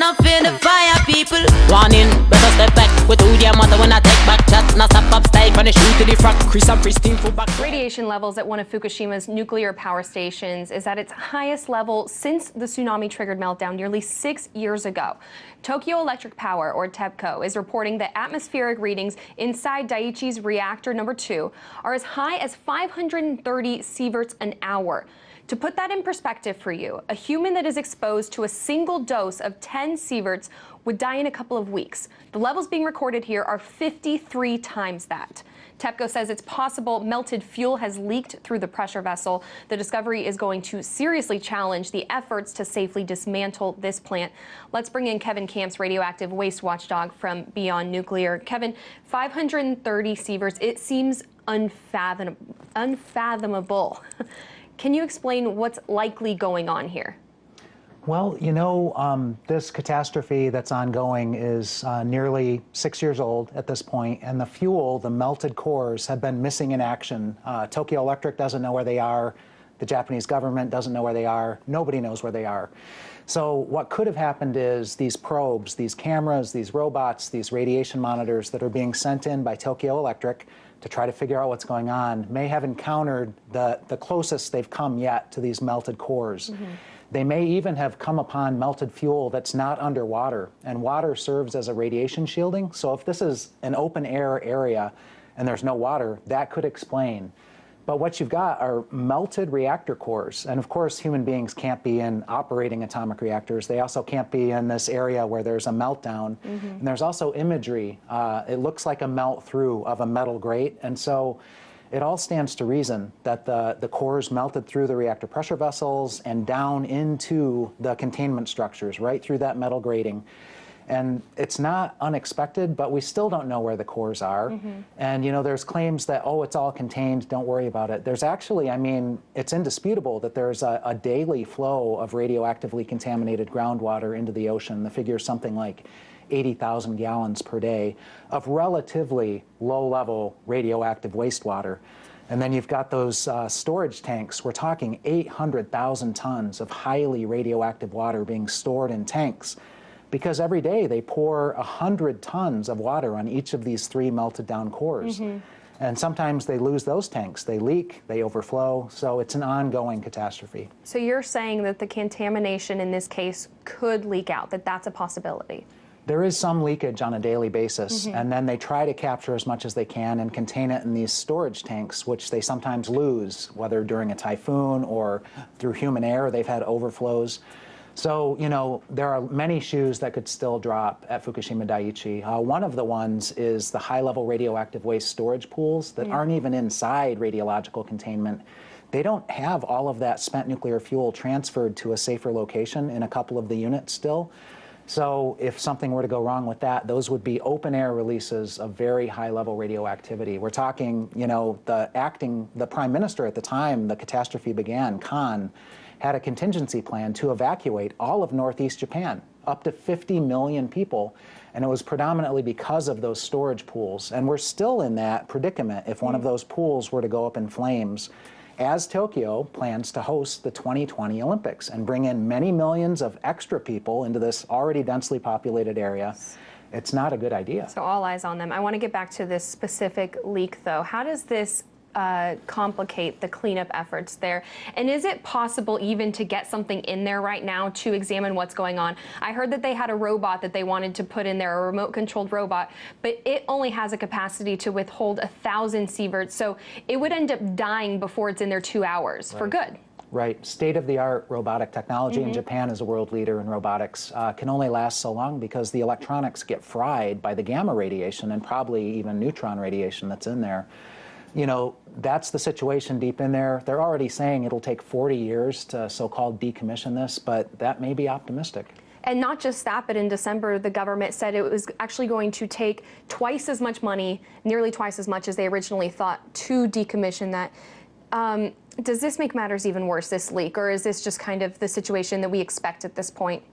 nothing to fire people. Warning, better step back. With who their mother when I take back chat. Now step up style when I shoot to the front. Chris and pristine full back. Radiation levels at one of Fukishima's nuclear power stations is at its highest level since the tsunami-triggered meltdown nearly 6 years ago. Tokyo Electric Power, or TEPCO, is reporting that atmospheric readings inside Daiichi's reactor number 2 are as high as 530 sieverts an hour. To put that in perspective for you, a human that is exposed to a single dose of 10 sieverts would die in a couple of weeks. The levels being recorded here are 53 times that. TEPCO says it's possible melted fuel has leaked through the pressure vessel. The discovery is going to seriously challenge the efforts to safely dismantle this plant. Let's bring in Kevin Camps, radioactive waste watchdog from Beyond Nuclear. Kevin, 530 sieverts, it seems unfathomable. Can you explain what's likely going on here? Well, you know, this catastrophe that's ongoing is nearly 6 years old at this point, and the fuel, the melted cores, have been missing in action. Tokyo Electric doesn't know where they are. The Japanese government doesn't know where they are. Nobody knows where they are. So what could have happened is these probes, these cameras, these robots, these radiation monitors that are being sent in by Tokyo Electric to try to figure out what's going on may have encountered the closest they've come yet to these melted cores. Mm-hmm. They may even have come upon melted fuel that's not underwater, and water serves as a radiation shielding. So if this is an open air area and there's no water, that could explain. But what you've got are melted reactor cores. And of course, human beings can't be in operating atomic reactors. They also can't be in this area where there's a meltdown. Mm-hmm. And there's also imagery. It looks like a melt through of a metal grate. And so it all stands to reason that the cores melted through the reactor pressure vessels and down into the containment structures, right through that metal grating. And it's not unexpected, but we still don't know where the cores are. Mm-hmm. And, you know, there's claims that, oh, it's all contained, don't worry about it. There's actually, I mean, it's indisputable that there's a daily flow of radioactively contaminated groundwater into the ocean. The figure is something like 80,000 gallons per day of relatively low-level radioactive wastewater. And then you've got those storage tanks. We're talking 800,000 tons of highly radioactive water being stored in tanks, because every day they pour 100 tons of water on each of these 3 melted down cores. Mm-hmm. And sometimes they lose those tanks. They leak, they overflow, so it's an ongoing catastrophe. So you're saying that the contamination in this case could leak out, that that's a possibility? There is some leakage on a daily basis, mm-hmm. and then they try to capture as much as they can and contain it in these storage tanks, which they sometimes lose, whether during a typhoon or through human air. They've had overflows. So, you know, there are many shoes that could still drop at Fukushima Daiichi. One of the ones is the high-level radioactive waste storage pools that aren't even inside radiological containment. They don't have all of that spent nuclear fuel transferred to a safer location in a couple of the units still. So if something were to go wrong with that, those would be open-air releases of very high-level radioactivity. We're talking, you know, the prime minister at the time the catastrophe began, Khan, had a contingency plan to evacuate all of Northeast Japan, up to 50 million people, and it was predominantly because of those storage pools. And we're still in that predicament if one of those pools were to go up in flames, as Tokyo plans to host the 2020 Olympics and bring in many millions of extra people into this already densely populated area. It's not a good idea. So all eyes on them. I want to get back to this specific leak, though. How does this complicate the cleanup efforts there? And is it possible even to get something in there right now to examine what's going on? I heard that they had a robot that they wanted to put in there, a remote-controlled robot, but it only has a capacity to withhold 1,000 sieverts, so it would end up dying before it's in there 2 hours for good. Right. State-of-the-art robotic technology, and Japan is a world leader in robotics, can only last so long because the electronics get fried by the gamma radiation and probably even neutron radiation that's in there. You know, that's the situation deep in there. They're already saying it'll take 40 years to so-called decommission this, but that may be optimistic. And not just that, but in December, the government said it was actually going to take twice as much money, nearly twice as much as they originally thought, to decommission that. Does this make matters even worse, this leak, or is this just kind of the situation that we expect at this point?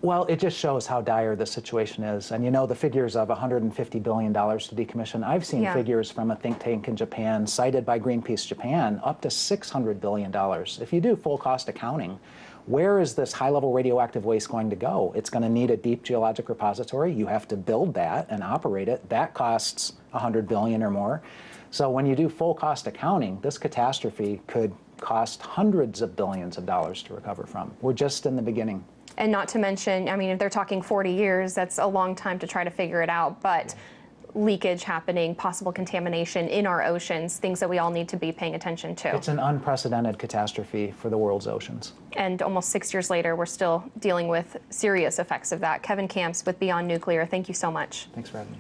Well, it just shows how dire the situation is. And you know, the figures of $150 billion to decommission, I've seen figures from a think tank in Japan, cited by Greenpeace Japan, up to $600 billion. If you do full cost accounting, where is this high-level radioactive waste going to go? It's going to need a deep geologic repository. You have to build that and operate it. That costs $100 billion or more. So when you do full cost accounting, this catastrophe could cost hundreds of billions of dollars to recover from. We're just in the beginning. And not to mention, I mean, if they're talking 40 years, that's a long time to try to figure it out. But leakage happening, possible contamination in our oceans, things that we all need to be paying attention to. It's an unprecedented catastrophe for the world's oceans. And almost 6 years later, we're still dealing with serious effects of that. Kevin Camps with Beyond Nuclear, thank you so much. Thanks for having me.